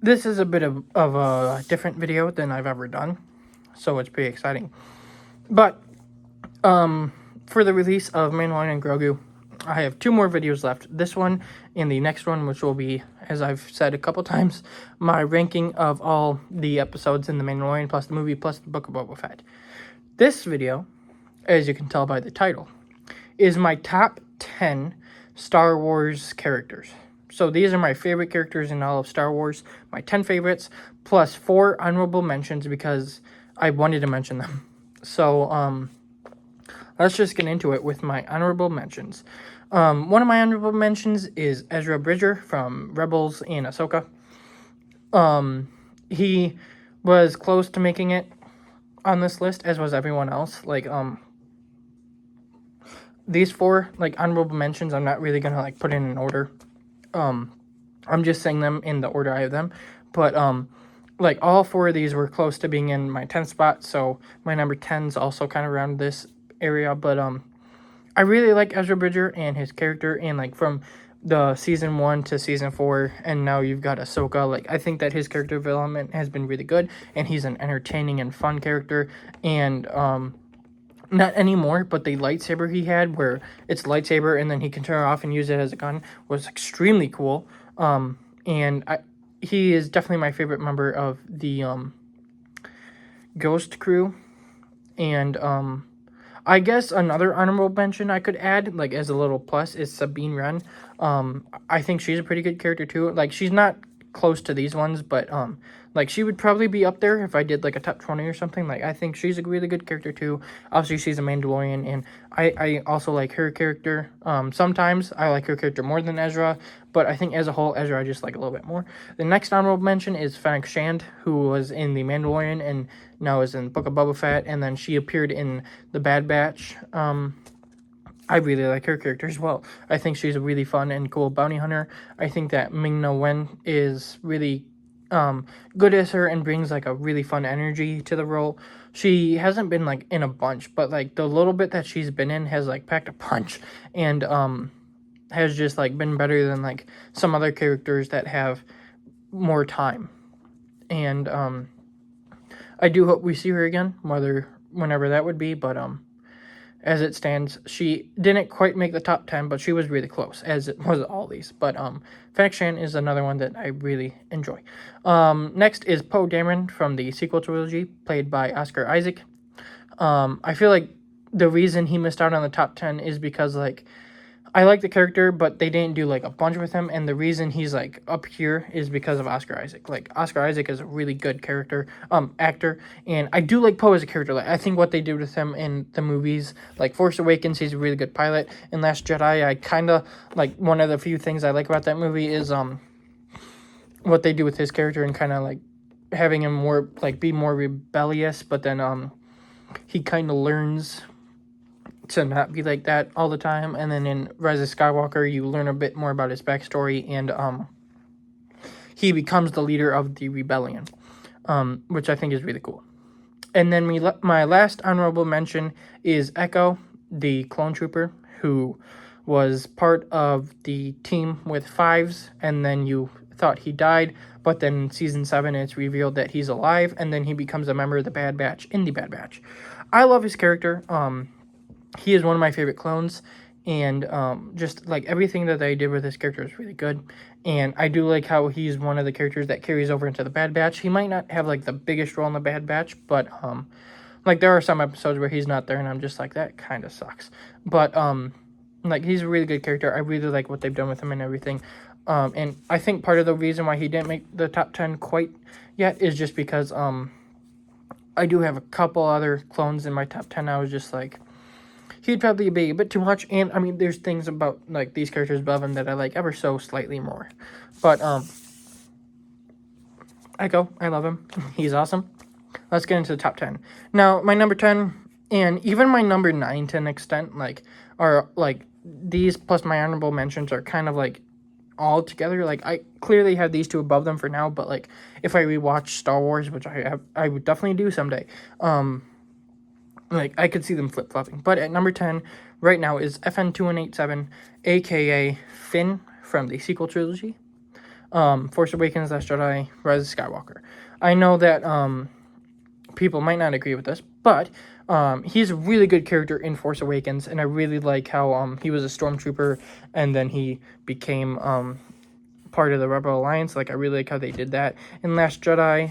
this is a bit of a different video than I've ever done, so it's pretty exciting. But for the release of Mandalorian and Grogu, I have 2 more videos left. This one and the next one, which will be, as I've said a couple times, my ranking of all the episodes in the Mandalorian plus the movie plus the Book of Boba Fett. This video, as you can tell by the title, is my top 10 Star Wars characters. So these are my favorite characters in all of Star Wars, my 10 favorites, plus 4 honorable mentions because I wanted to mention them. So, let's just get into it with my honorable mentions. One of my honorable mentions is Ezra Bridger from Rebels and Ahsoka. He was close to making it on this list, as was everyone else. Like, these 4, like, honorable mentions, I'm not really gonna, like, put in an order. I'm just saying them in the order I have them. But, like, all 4 of these were close to being in my 10th spot, so my number 10's also kind of around this area. But, I really like Ezra Bridger and his character, and, like, from the season 1 to season 4, and now you've got Ahsoka. Like, I think that his character development has been really good, and he's an entertaining and fun character, and, not anymore, but the lightsaber he had, where it's lightsaber and then he can turn it off and use it as a gun, was extremely cool. And he is definitely my favorite member of the Ghost crew. And I guess another honorable mention I could add, like as a little plus, is Sabine Wren. I think she's a pretty good character too. Like, she's not close to these ones, but like, she would probably be up there if I did like a top 20 or something. Like, I think she's a really good character too. Obviously, she's a Mandalorian, and I also like her character. Sometimes I like her character more than Ezra, but I think as a whole, Ezra I just like a little bit more. The next honorable mention is Fennec Shand, who was in the Mandalorian and now is in Book of Boba Fett, and then she appeared in the Bad Batch. I really like her character as well. I think she's a really fun and cool bounty hunter. I think that Ming-Na Wen is really good as her and brings like a really fun energy to the role. She hasn't been like in a bunch, but like the little bit that she's been in has like packed a punch, and has just like been better than like some other characters that have more time. And I do hope we see her again, whenever that would be, but as it stands, she didn't quite make the top 10, but she was really close, as it was all these. But Fennec Shand is another one that I really enjoy. Next is Poe Dameron from the sequel trilogy, played by Oscar Isaac. I feel like the reason he missed out on the top 10 is because, like, I like the character, but they didn't do, like, a bunch with him, and the reason he's, like, up here is because of Oscar Isaac. Like, Oscar Isaac is a really good actor, and I do like Poe as a character. Like, I think what they did with him in the movies, like Force Awakens, he's a really good pilot. In Last Jedi, I kind of, like, one of the few things I like about that movie is, what they do with his character and kind of, like, having him more, like, be more rebellious, but then, he kind of learns to not be like that all the time. And then in Rise of Skywalker, you learn a bit more about his backstory, and he becomes the leader of the rebellion, which I think is really cool. And then my last honorable mention is Echo, the clone trooper, who was part of the team with Fives, and then you thought he died, but then in season 7 it's revealed that he's alive, and then he becomes a member of the Bad Batch in the Bad Batch. I love his character. He is one of my favorite clones, and just like everything that they did with his character is really good. And I do like how he's one of the characters that carries over into the Bad Batch. He might not have like the biggest role in the Bad Batch, but like there are some episodes where he's not there, and I'm just like, that kind of sucks. But like, he's a really good character. I really like what they've done with him and everything. And I think part of the reason why he didn't make the top 10 quite yet is just because I do have a couple other clones in my top 10. I was just like, he'd probably be a bit too much, and I mean, there's things about like these characters above him that I like ever so slightly more. But Echo, I love him. He's awesome. Let's get into the top 10. Now, my number 10 and even my number 9 to an extent, like, are like these plus my honorable mentions are kind of like all together. Like, I clearly have these 2 above them for now, but like if I rewatch Star Wars, which I would definitely do someday, like, I could see them flip-flopping. But at number 10 right now is FN2187, a.k.a. Finn from the sequel trilogy. Force Awakens, Last Jedi, Rise of Skywalker. I know that people might not agree with this, but he's a really good character in Force Awakens, and I really like how he was a stormtrooper, and then he became part of the Rebel Alliance. Like, I really like how they did that. In Last Jedi,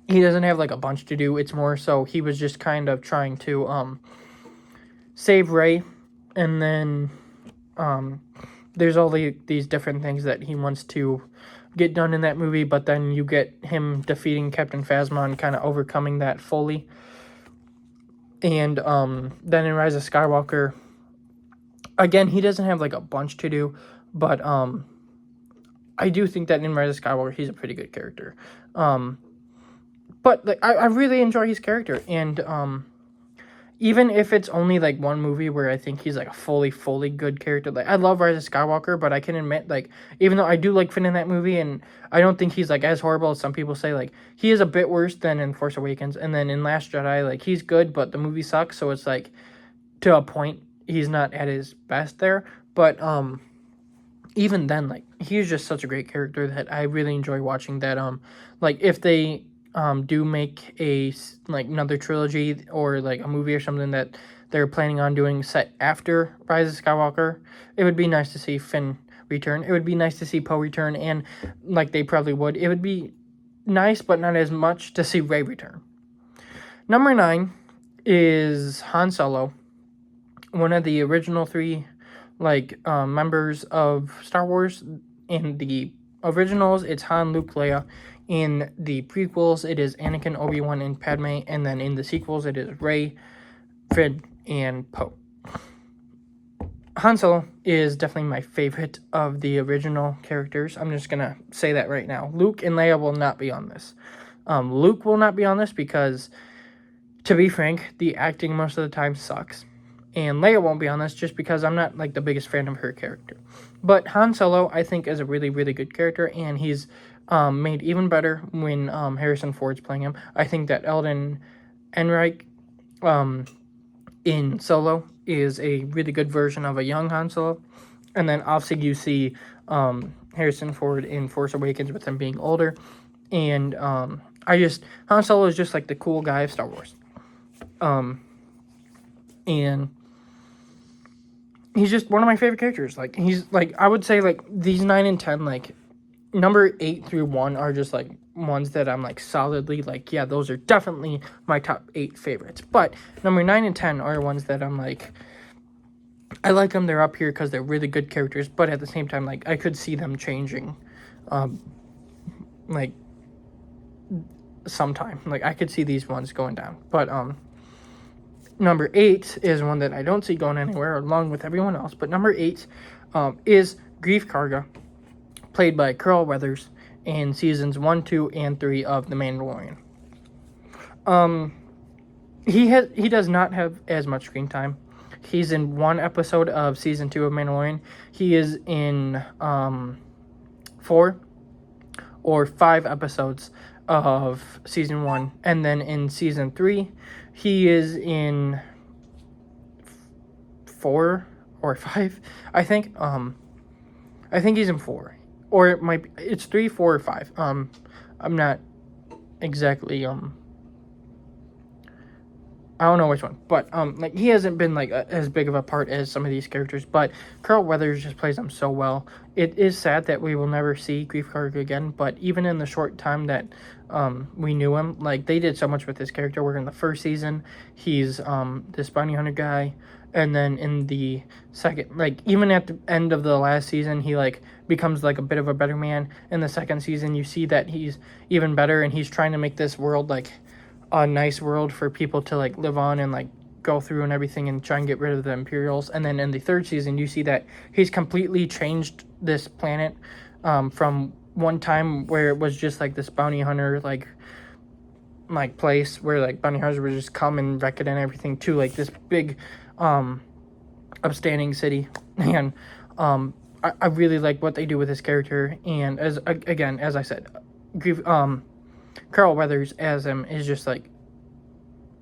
he doesn't have, like, a bunch to do. It's more so he was just kind of trying to save Rey, and then there's all these different things that he wants to get done in that movie, but then you get him defeating Captain Phasma and kind of overcoming that fully. And then in Rise of Skywalker, again, he doesn't have, like, a bunch to do, but I do think that in Rise of Skywalker, he's a pretty good character. But like, I really enjoy his character, and even if it's only, like, one movie where I think he's, like, a fully good character. Like, I love Rise of Skywalker, but I can admit, like, even though I do like Finn in that movie, and I don't think he's, like, as horrible as some people say, like, he is a bit worse than in Force Awakens, and then in Last Jedi, like, he's good, but the movie sucks, so it's, like, to a point, he's not at his best there, but, even then, like, he's just such a great character that I really enjoy watching that, like, if they do make like, another trilogy or, like, a movie or something that they're planning on doing set after Rise of Skywalker, it would be nice to see Finn return. It would be nice to see Poe return, and, like, they probably would. It would be nice, but not as much, to see Rey return. Number 9 is Han Solo, one of the original 3, like, members of Star Wars. In the originals, it's Han, Luke, Leia. In the prequels, it is Anakin, Obi-Wan, and Padme. And then in the sequels, it is Rey, Finn, and Poe. Han Solo is definitely my favorite of the original characters. I'm just going to say that right now. Luke and Leia will not be on this. Luke will not be on this because, to be frank, the acting most of the time sucks. And Leia won't be on this just because I'm not, like, the biggest fan of her character. But Han Solo, I think, is a really good character, and he's made even better when Harrison Ford's playing him. I think that Eldon Ehrenreich in Solo is a really good version of a young Han Solo. And then obviously you see Harrison Ford in Force Awakens with him being older. And Han Solo is just, like, the cool guy of Star Wars. And he's just one of my favorite characters. Like, he's, like, I would say, like, these 9 and 10, like, number 8 through 1 are just, like, ones that I'm, like, solidly, like, yeah, those are definitely my top 8 favorites. But number 9 and 10 are ones that I'm, like, I like them. They're up here because they're really good characters. But at the same time, like, I could see them changing, like, sometime. Like, I could see these ones going down. But, number 8 is one that I don't see going anywhere along with everyone else. But number 8 is Greef Karga, played by Carl Weathers in seasons 1, 2, and 3 of The Mandalorian. He does not have as much screen time. He's in 1 episode of season 2 of Mandalorian. He is in 4 or 5 episodes of season 1, and then in season 3 he is in 4 or 5, I think. I think he's in 4, or it's 3, 4, or 5. I'm not exactly I don't know which one, but like, he hasn't been, like, as big of a part as some of these characters, but Carl Weathers just plays them so well. It is sad that we will never see Greef Karga again, but even in the short time that we knew him, like, they did so much with his character. Where in the first season, he's this bounty hunter guy, and then in the second, like, even at the end of the last season, he, like, becomes, like, a bit of a better man. In the second season, you see that he's even better, and he's trying to make this world, like, a nice world for people to, like, live on and, like, go through and everything, and try and get rid of the Imperials. And then in the third season, you see that he's completely changed this planet from one time where it was just, like, this bounty hunter, like place where, like, bounty hunters would just come and wreck it and everything, to, like, this big upstanding city. And I really like what they do with his character. And as I said, Carl Weathers as him is just, like,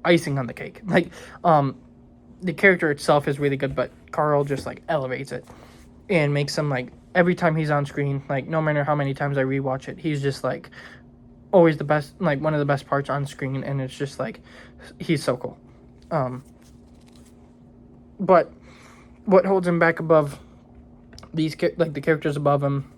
icing on the cake. Like, the character itself is really good, but Carl just, like, elevates it. and makes him like every time he's on screen, like no matter how many times I rewatch it, he's just like always the best, like one of the best parts on screen, and it's just like he's so cool. But what holds him back above these like the characters above him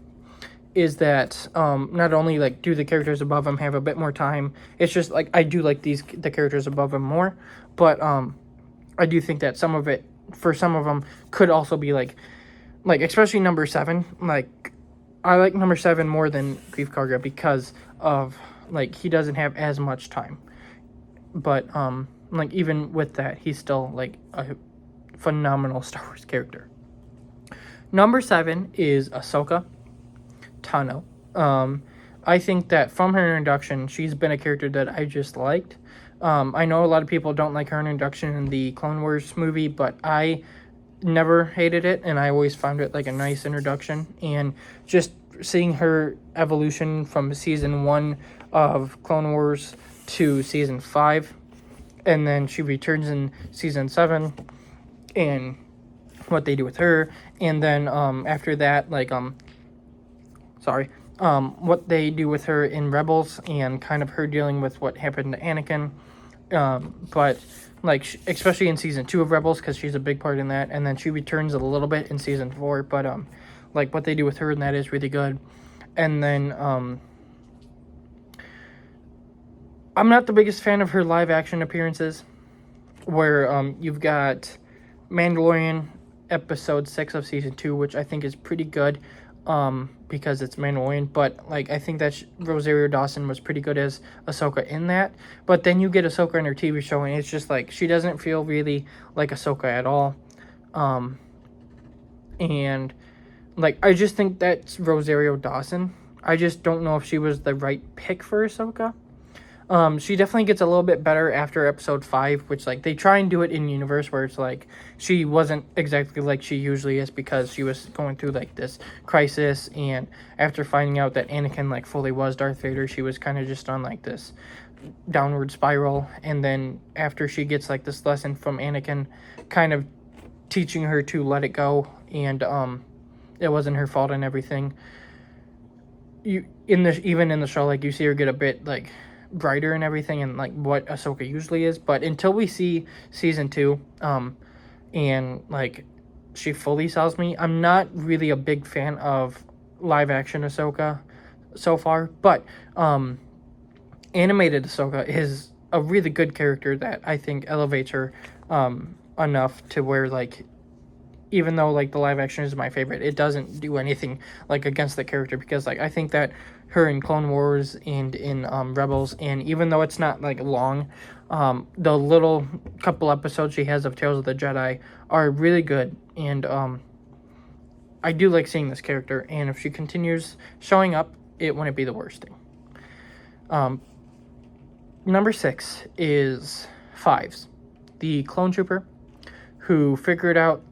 is that not only like do the characters above him have a bit more time, it's just like I do like the characters above him more, but I do think that some of it for some of them could also be like especially number 7. Like I like number 7 more than Grief Karga because of like he doesn't have as much time, but like even with that he's still like a phenomenal Star Wars character. Number 7 is Ahsoka Tano. I think that from her introduction, she's been a character that I just liked. I know a lot of people don't like her introduction in the Clone Wars movie, but I never hated it, and I always found it like a nice introduction. And just seeing her evolution from season 1 of Clone Wars to season 5, and then she returns in season 7, and what they do with her, and then after that, like what they do with her in Rebels, and kind of her dealing with what happened to Anakin, but like especially in season 2 of Rebels, because she's a big part in that, and then she returns a little bit in season 4, but like what they do with her in that is really good. And then I'm not the biggest fan of her live action appearances, where you've got Mandalorian episode 6 of season 2, which I think is pretty good because it's Mandalorian, but like I think that Rosario Dawson was pretty good as Ahsoka in that. But then you get Ahsoka in her TV show, and it's just like she doesn't feel really like Ahsoka at all, and like I just think that's Rosario Dawson. I just don't know if she was the right pick for Ahsoka. She definitely gets a little bit better after episode 5, which like they try and do it in universe where it's like she wasn't exactly like she usually is because she was going through like this crisis, and after finding out that Anakin like fully was Darth Vader, she was kind of just on like this downward spiral. And then after she gets like this lesson from Anakin kind of teaching her to let it go, and it wasn't her fault and everything, even in the show, like you see her get a bit like brighter and everything, and like what Ahsoka usually is. But until we see season 2 and like she fully sells me, I'm not really a big fan of live action Ahsoka so far. But animated Ahsoka is a really good character that I think elevates her enough to where like even though like the live action is my favorite, it doesn't do anything like against the character, because like I think that her in Clone Wars and in Rebels, and even though it's not like long, the little couple episodes she has of Tales of the Jedi are really good, and I do like seeing this character, and if she continues showing up, it wouldn't be the worst thing. Number 6 is Fives, the clone trooper who figured out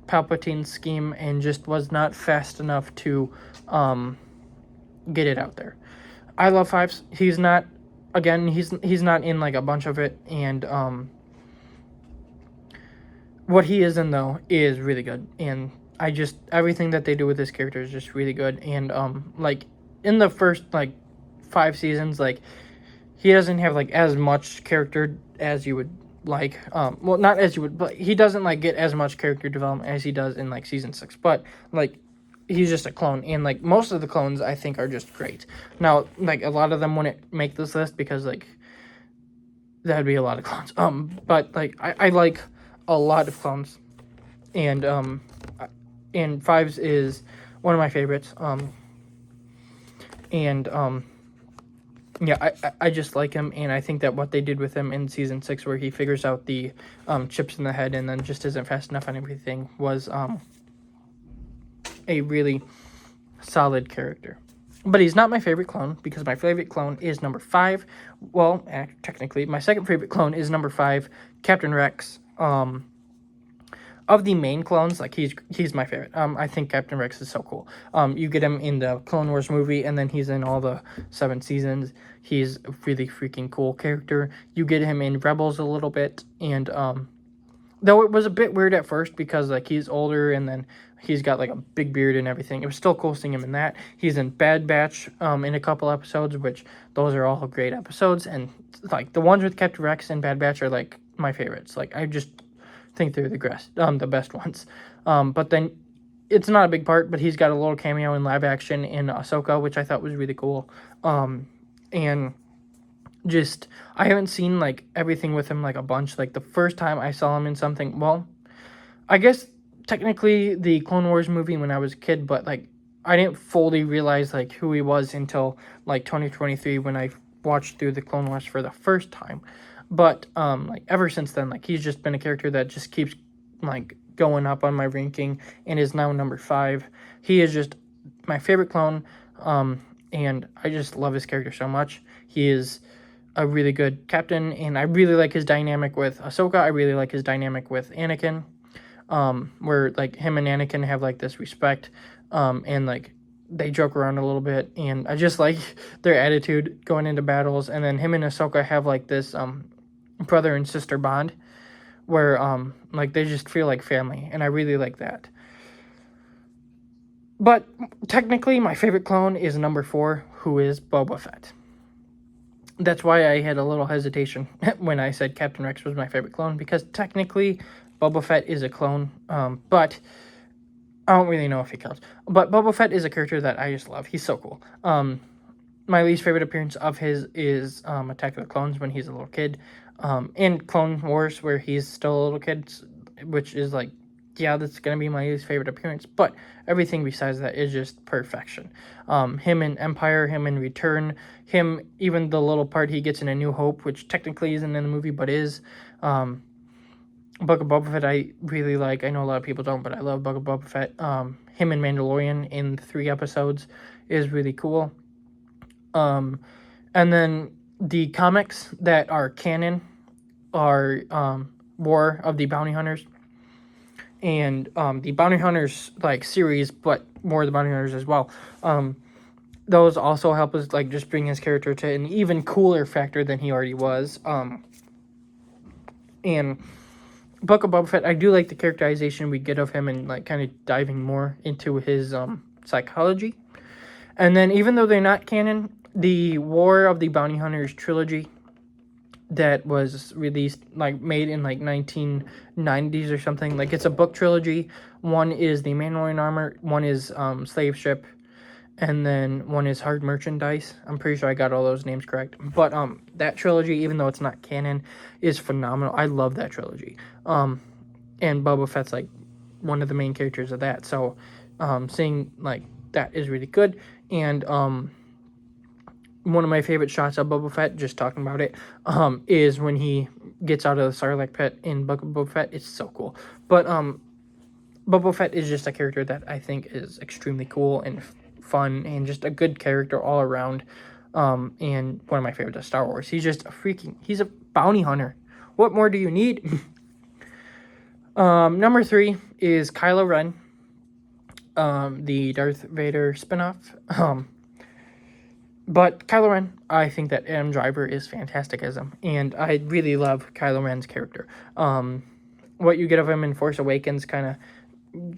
Palpatine's scheme and just was not fast enough to get it out there. I love Fives. He's not not in like a bunch of it, and what he is in though is really good, and I just everything that they do with this character is just really good. And like in the first like 5 seasons, like he doesn't have like as much character as you would like, well, not as you would, but he doesn't like get as much character development as he does in like season 6, but like he's just a clone, and like most of the clones I think are just great. Now like a lot of them wouldn't make this list because like that'd be a lot of clones, but like I like a lot of clones, and Fives is one of my favorites, and yeah, I just like him, and I think that what they did with him in season 6, where he figures out the chips in the head and then just isn't fast enough on everything, was a really solid character. But he's not my favorite clone, because my favorite clone is number 5. Well, technically, my second favorite clone is number 5, Captain Rex. Of the main clones, like he's my favorite. I think Captain Rex is so cool. You get him in the Clone Wars movie, and then he's in all the 7 seasons. He's a really freaking cool character. You get him in Rebels a little bit, and though it was a bit weird at first because like he's older, and then he's got like a big beard and everything. It was still cool seeing him in that. He's in Bad Batch in a couple episodes, which those are all great episodes. And like the ones with Captain Rex and Bad Batch are like my favorites. Like I just think they're the best ones. But then it's not a big part, but he's got a little cameo in live action in Ahsoka, which I thought was really cool. And just, I haven't seen like everything with him like a bunch. Like the first time I saw him in something, well, I guess technically the Clone Wars movie when I was a kid, but like I didn't fully realize like who he was until like 2023 when I watched through the Clone Wars for the first time. But like ever since then, like he's just been a character that just keeps like going up on my ranking and is now number 5. He is just my favorite clone, and I just love his character so much. He is a really good captain, and I really like his dynamic with Ahsoka. I really like his dynamic with Anakin, where like him and Anakin have like this respect, and like they joke around a little bit, and I just like their attitude going into battles. And then him and Ahsoka have like this brother and sister bond where like they just feel like family, and I really like that. But technically my favorite clone is number 4, who is Boba Fett. That's why I had a little hesitation when I said Captain Rex was my favorite clone, because technically Boba Fett is a clone, but I don't really know if he counts. But Boba Fett is a character that I just love. He's so cool. My least favorite appearance of his is Attack of the Clones when he's a little kid, and Clone Wars where he's still a little kid, which is like, yeah, that's going to be my least favorite appearance. But everything besides that is just perfection. Him in Empire, him in Return, him, even the little part he gets in A New Hope, which technically isn't in the movie, but is. Book of Boba Fett I really like. I know a lot of people don't, but I love Book of Boba Fett. Him in Mandalorian in 3 episodes is really cool. And then the comics that are canon are War of the Bounty Hunters, and the Bounty Hunters like series, but War of the Bounty Hunters as well. Those also help us like just bring his character to an even cooler factor than he already was. And Book of Boba Fett, I do like the characterization we get of him and like kind of diving more into his psychology. And then even though they're not canon, the War of the Bounty Hunters trilogy that was released, like made in like 1990s or something, like it's a book trilogy. One is the Mandalorian armor, one is Slave Ship, and then one is Hard Merchandise. I'm pretty sure I got all those names correct. But that trilogy, even though it's not canon, is phenomenal. I love that trilogy. And Boba Fett's like one of the main characters of that. So seeing like that is really good. And one of my favorite shots of Boba Fett, just talking about it, is when he gets out of the Sarlacc pit in Book of Boba Fett. It's so cool. But Boba Fett is just a character that I think is extremely cool and fun and just a good character all around, and one of my favorites of Star Wars. He's just he's a bounty hunter. What more do you need? Number 3 is Kylo Ren, the Darth Vader spinoff. But Kylo Ren, I think that Adam Driver is fantastic as him, and I really love Kylo Ren's character. What you get of him in Force Awakens, kind of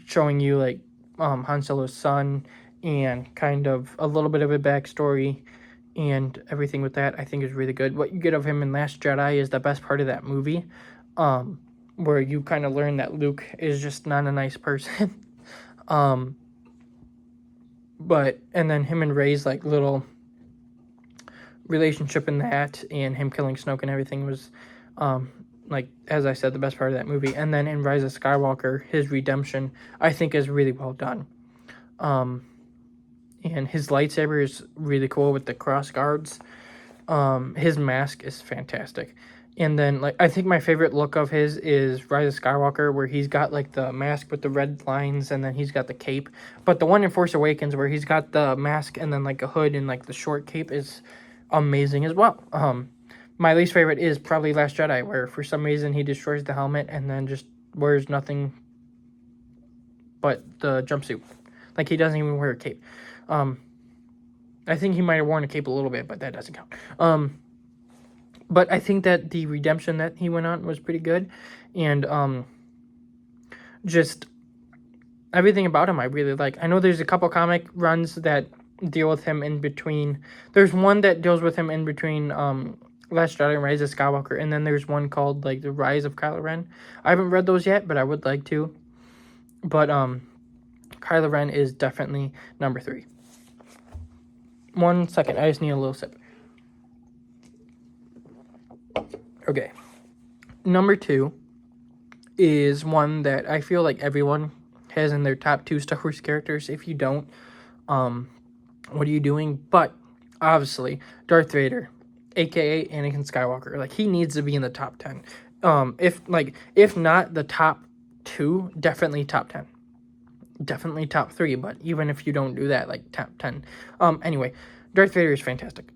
showing you like Han Solo's son, and kind of a little bit of a backstory and everything with that, I think is really good. What you get of him in Last Jedi is the best part of that movie, where you kind of learn that Luke is just not a nice person. But, and then him and Rey's like little relationship in that, and him killing Snoke and everything was, like, as I said, the best part of that movie. And then in Rise of Skywalker, his redemption, I think, is really well done. And his lightsaber is really cool with the cross guards. His mask is fantastic. And then, like, I think my favorite look of his is Rise of Skywalker, where he's got, like, the mask with the red lines, and then he's got the cape. But the one in Force Awakens, where he's got the mask and then, like, a hood and, like, the short cape is amazing as well. My least favorite is probably Last Jedi, where for some reason he destroys the helmet and then just wears nothing but the jumpsuit. Like, he doesn't even wear a cape. I think he might have worn a cape a little bit, but that doesn't count. But I think that the redemption that he went on was pretty good. And everything about him I really like. I know there's a couple comic runs that deal with him in between. There's one that deals with him in between Last Jedi and Rise of Skywalker, and then there's one called like The Rise of Kylo Ren. I haven't read those yet, but I would like to. But Kylo Ren is definitely number 3. 1 second, I just need a little sip. Okay. Number 2 is one that I feel like everyone has in their top 2 Star Wars characters. If you don't, what are you doing? But obviously, Darth Vader, aka Anakin Skywalker, like he needs to be in the top 10. If not the top 2, definitely top 10. Definitely top 3, but even if you don't do that, like top 10. Anyway, Darth Vader is fantastic.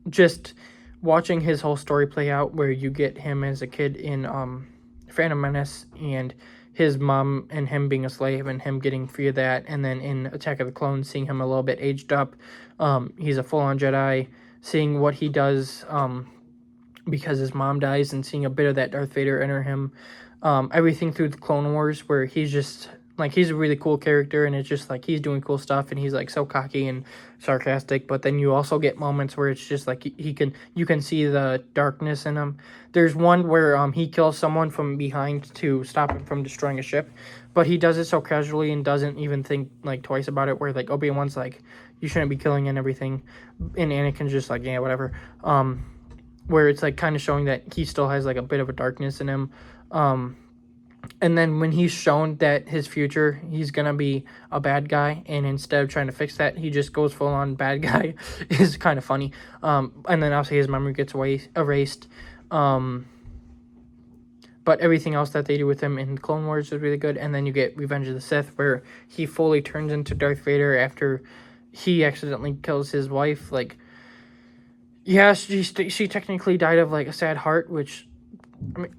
Just watching his whole story play out, where you get him as a kid in Phantom Menace, and his mom and him being a slave and him getting free of that, and then in Attack of the Clones, seeing him a little bit aged up. He's a full-on Jedi, seeing what he does because his mom dies, and seeing a bit of that Darth Vader enter him. Everything through the Clone Wars, where he's just like, he's a really cool character, and it's just like he's doing cool stuff, and he's like so cocky and sarcastic. But then you also get moments where it's just like you can see the darkness in him. There's one where he kills someone from behind to stop him from destroying a ship, but he does it so casually and doesn't even think like twice about it. Where like Obi-Wan's like, you shouldn't be killing and everything, and Anakin's just like, yeah, whatever. Where it's like kind of showing that he still has like a bit of a darkness in him. And then when he's shown that his future, he's going to be a bad guy, and instead of trying to fix that, he just goes full-on bad guy, is kind of funny. And then obviously his memory gets erased. But everything else that they do with him in Clone Wars is really good. And then you get Revenge of the Sith, where he fully turns into Darth Vader after he accidentally kills his wife. Like, yeah, she technically died of, like, a sad heart, which... I mean,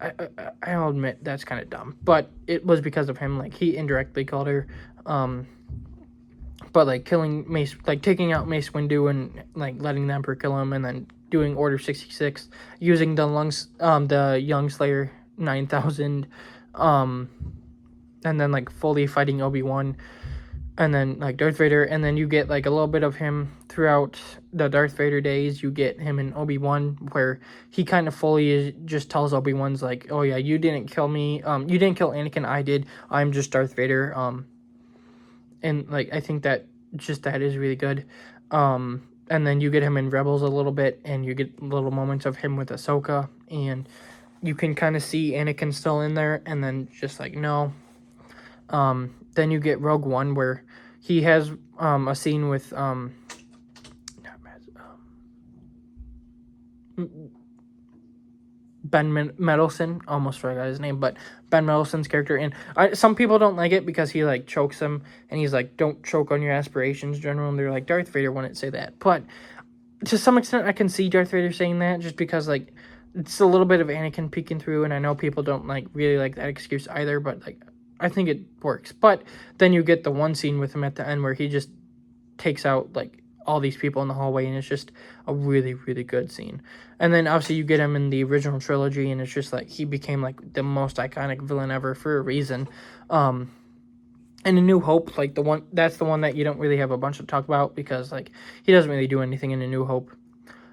I'll admit that's kind of dumb, but it was because of him. Like, he indirectly killed her, but like killing Mace, like taking out Mace Windu and like letting the Emperor kill him, and then doing Order 66, using the Young Slayer 9000, and then like fully fighting Obi-Wan, and then like Darth Vader, and then you get like a little bit of him throughout the Darth Vader days. You get him in Obi-Wan, where he kind of fully just tells Obi-Wan's like, oh yeah, you didn't kill me, you didn't kill Anakin, I did, I'm just Darth Vader. And like I think that is really good. And then you get him in Rebels a little bit, and you get little moments of him with Ahsoka, and you can kind of see Anakin still in there, and then just like, no. Then you get Rogue One, where he has a scene with Ben Mendelsohn, almost forgot his name, but Ben Mendelsohn's character. And some people don't like it because he like chokes him, and he's like, don't choke on your aspirations, General. And they're like, Darth Vader wouldn't say that. But to some extent, I can see Darth Vader saying that, just because like it's a little bit of Anakin peeking through, and I know people don't like really like that excuse either, but like I think it works. But then you get the one scene with him at the end where he just takes out like all these people in the hallway, and it's just a really, really good scene. And then obviously you get him in the original trilogy, and it's just like he became like the most iconic villain ever for a reason. And A New Hope, like that's the one that you don't really have a bunch to talk about, because like he doesn't really do anything in A New Hope.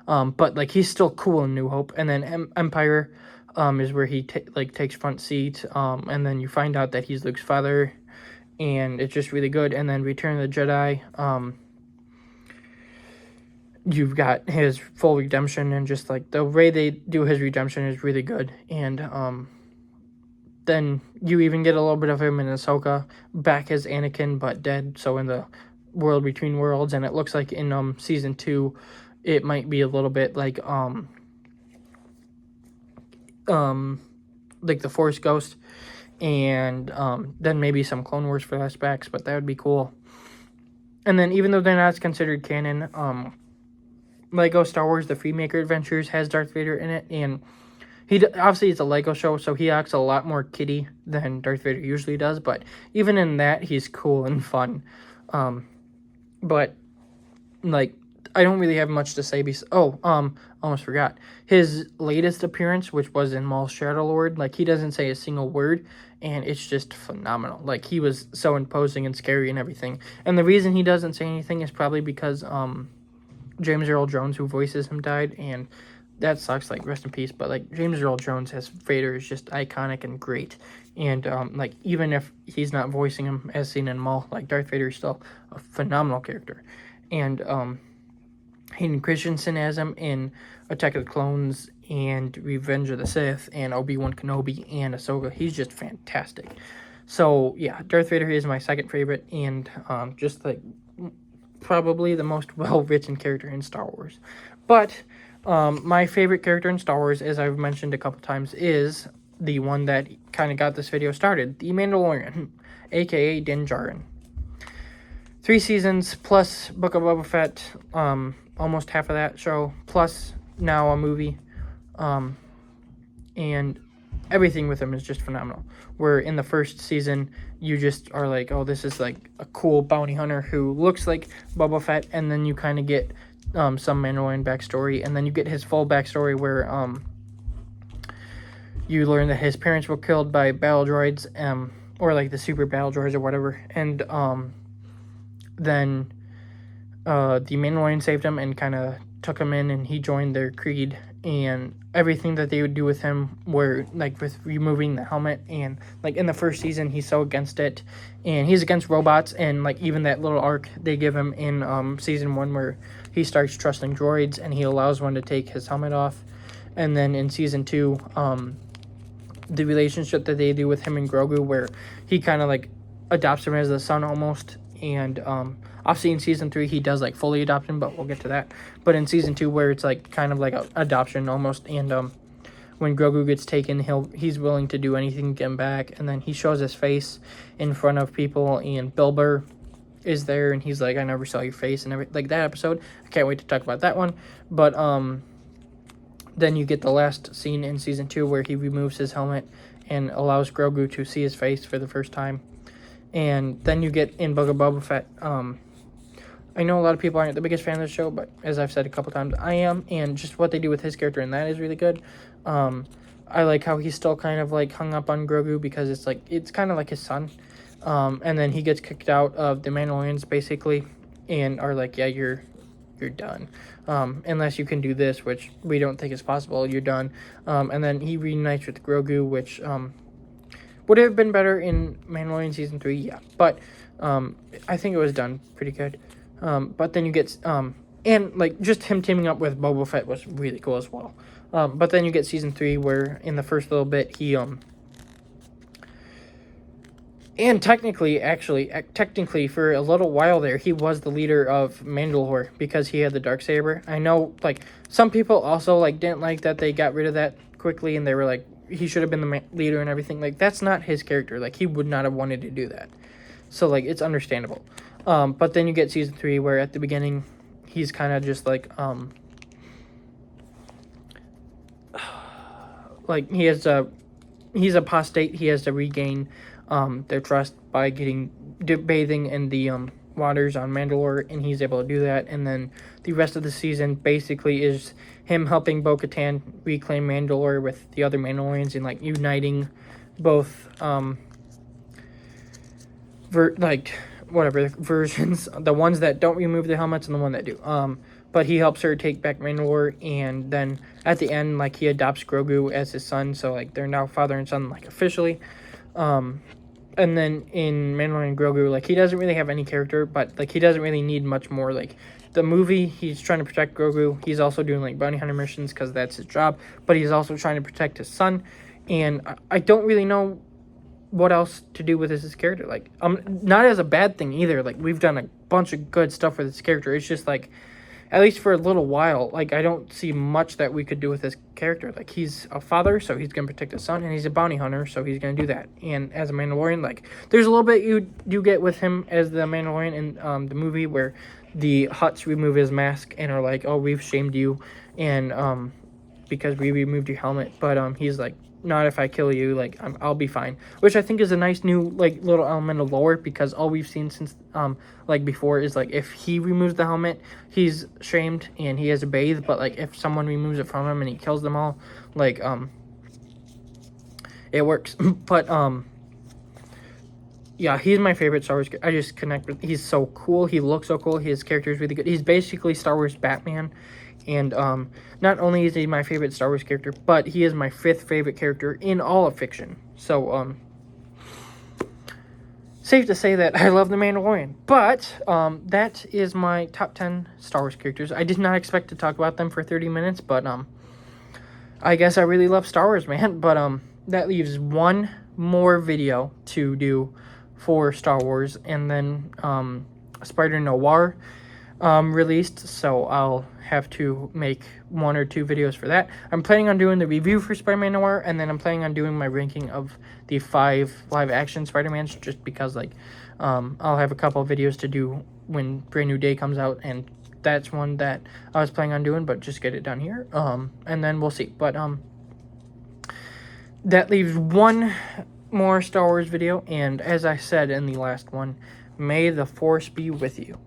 But like he's still cool in New Hope. And then Empire is where he takes front seat, and then you find out that he's Luke's father, and it's just really good. And then Return of the Jedi, you've got his full redemption, and just like the way they do his redemption is really good. And then you even get a little bit of him in Ahsoka, back as Anakin but dead, so in the world between worlds. And it looks like in season 2 it might be a little bit like the Force Ghost, and then maybe some Clone Wars flashbacks, but that would be cool. And then even though they're not considered canon, Lego Star Wars The Freemaker Adventures has Darth Vader in it, and obviously it's a Lego show, so he acts a lot more kiddie than Darth Vader usually does, but even in that he's cool and fun. But like I don't really have much to say. Almost forgot. His latest appearance, which was in Maul's Shadow Lord, like, he doesn't say a single word, and it's just phenomenal. Like, he was so imposing and scary and everything. And the reason he doesn't say anything is probably because, James Earl Jones, who voices him, died, and that sucks, like, rest in peace. But, like, James Earl Jones as Vader is just iconic and great. And, like, even if he's not voicing him as seen in Maul, like, Darth Vader is still a phenomenal character. And, Hayden Christensen as him in Attack of the Clones and Revenge of the Sith and Obi-Wan Kenobi and Ahsoka. He's just fantastic. So, yeah, Darth Vader is my second favorite, and, just, like, probably the most well-written character in Star Wars. But my favorite character in Star Wars, as I've mentioned a couple times, is the one that kind of got this video started, the Mandalorian, aka Din Djarin. 3 seasons plus Book of Boba Fett, almost half of that show, plus now a movie, and everything with him is just phenomenal. Where in the first season, you just are like, oh, this is like a cool bounty hunter who looks like Boba Fett, and then you kind of get some Mandalorian backstory, and then you get his full backstory where you learn that his parents were killed by battle droids, or like the super battle droids or whatever, and then the Mandalorian saved him and kind of took him in, and he joined their creed, and everything that they would do with him were like with removing the helmet, and like in the first season he's so against it, and he's against robots, and like even that little arc they give him in season 1 where he starts trusting droids and he allows one to take his helmet off. And then in season 2, the relationship that they do with him and Grogu, where he kind of like adopts him as a son almost, and obviously in season 3 he does like fully adopt him, but we'll get to that. But in season 2, where it's like kind of like a adoption almost, and when Grogu gets taken, he's willing to do anything to get him back, and then he shows his face in front of people, and Bill Burr is there, and he's like, I never saw your face, and like that episode. I can't wait to talk about that one. But then you get the last scene in season 2 where he removes his helmet and allows Grogu to see his face for the first time. And then you get in Book of Boba Fett. I know a lot of people aren't the biggest fan of the show, but as I've said a couple times, I am. And just what they do with his character in that is really good. I like how he's still kind of like hung up on Grogu, because it's kind of like his son. And then he gets kicked out of the Mandalorians basically, and are like, yeah, you're done. Unless you can do this, which we don't think is possible, you're done. And then he reunites with Grogu, which would have been better in Mandalorian season 3, yeah. But I think it was done pretty good. But then you get and like just him teaming up with Boba Fett was really cool as well. But then you get season 3, where in the first little bit he and technically for a little while there, he was the leader of Mandalore because he had the Darksaber. I know, like, some people also, like, didn't like that they got rid of that quickly, and they were like, he should have been the leader and everything. Like, that's not his character. Like, he would not have wanted to do that. So, like, it's understandable. But then you get season 3, where at the beginning, he's kind of just, like, he's apostate. He has to regain their trust by bathing in the waters on Mandalore, and he's able to do that. And then the rest of the season basically is him helping Bo-Katan reclaim Mandalore with the other Mandalorians, and like uniting both versions, the ones that don't remove the helmets and the one that do. But he helps her take back Mandalore, and then at the end, like, he adopts Grogu as his son, so like they're now father and son, like, officially. And then in Mandalorian Grogu, like, he doesn't really have any character, but like he doesn't really need much more. Like, the movie, he's trying to protect Grogu. He's also doing like bounty hunter missions because that's his job, but he's also trying to protect his son. And I don't really know what else to do with his character. Like, not as a bad thing either. Like, we've done a bunch of good stuff with his character. It's just like, at least for a little while, like, I don't see much that we could do with his character. Like, he's a father, so he's going to protect his son, and he's a bounty hunter, so he's going to do that. And as a Mandalorian, like, there's a little bit you do get with him as the Mandalorian in the movie, where the Hutts remove his mask and are like, oh, we've shamed you, and because we removed your helmet. But he's like, not if I kill you, like I'll be fine, which I think is a nice new like little element of lore, because all we've seen since like before is like if he removes the helmet, he's shamed and he has to bathe, but like if someone removes it from him and he kills them all, like it works. But yeah, he's my favorite Star Wars. I just connect with. He's so cool. He looks so cool. His character is really good. He's basically Star Wars Batman, and not only is he my favorite Star Wars character, but he is my 5th favorite character in all of fiction. So safe to say that I love the Mandalorian. But that is my top 10 Star Wars characters. I did not expect to talk about them for 30 minutes, but I guess I really love Star Wars, man. But that leaves one more video to do for Star Wars, and then Spider Noir released, so I'll have to make 1 or 2 videos for that. I'm planning on doing the review for Spider-Man Noir, and then I'm planning on doing my ranking of the 5 live-action Spider-Mans, just because like I'll have a couple of videos to do when Brand New Day comes out, and that's one that I was planning on doing, but just get it done here, and then we'll see. But that leaves one more Star Wars video, and as I said in the last one, may the Force be with you.